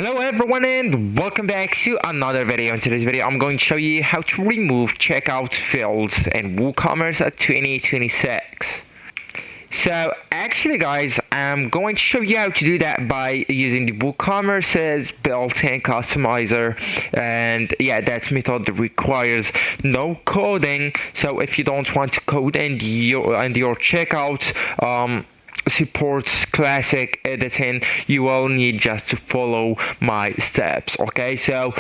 Hello everyone and welcome back to another video. In today's video I'm going to show you how to remove checkout fields in WooCommerce 2026. So actually guys, I'm going to show you how to do that by using the WooCommerce's built-in customizer, and yeah, that method requires no coding. So if you don't want to code in your checkout supports classic editing, you will need just to follow my steps. Okay, so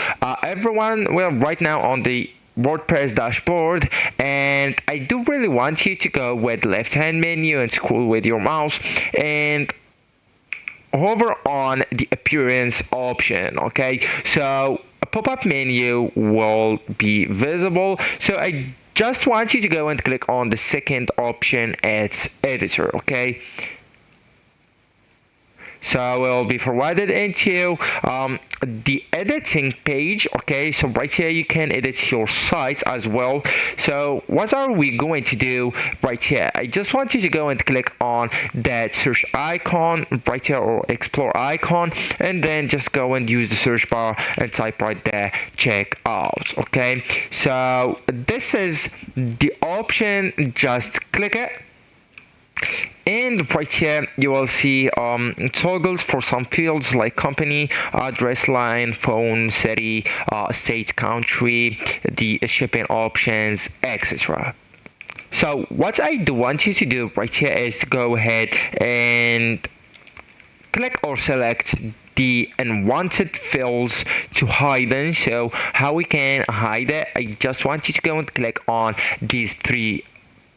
everyone, we're right now on the WordPress dashboard, and I do really want you to go with left hand menu and scroll with your mouse and hover on the appearance option. Okay, so a pop-up menu will be visible, so I just want you to go and click on the second option, it's editor. Okay, so we'll be forwarded into the editing page. Okay, so right here you can edit your site as well. So what are we going to do right here? I just want you to go and click on that search icon right here, or explore icon, and then just go and use the search bar and type right there checkout. Okay, so this is the option, just click it. And right here you will see toggles for some fields like company, address line, phone, city, state, country, the shipping options, etc. So what I do want you to do right here is to go ahead and click or select the unwanted fields to hide them. So how we can hide it, I just want you to go and click on these three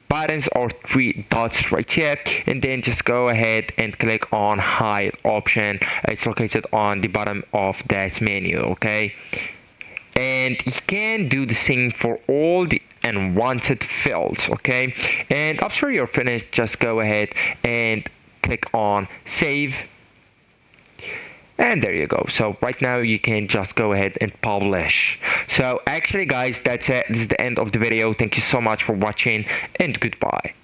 buttons or three dots right here, and then just go ahead and click on hide option. It's located on the bottom of that menu. Okay, and you can do the same for all the unwanted fields. Okay, and after you're finished, just go ahead and click on save. And there you go. So right now you can just go ahead and publish. So actually guys, that's it. This is the end of the video. Thank you so much for watching, and goodbye.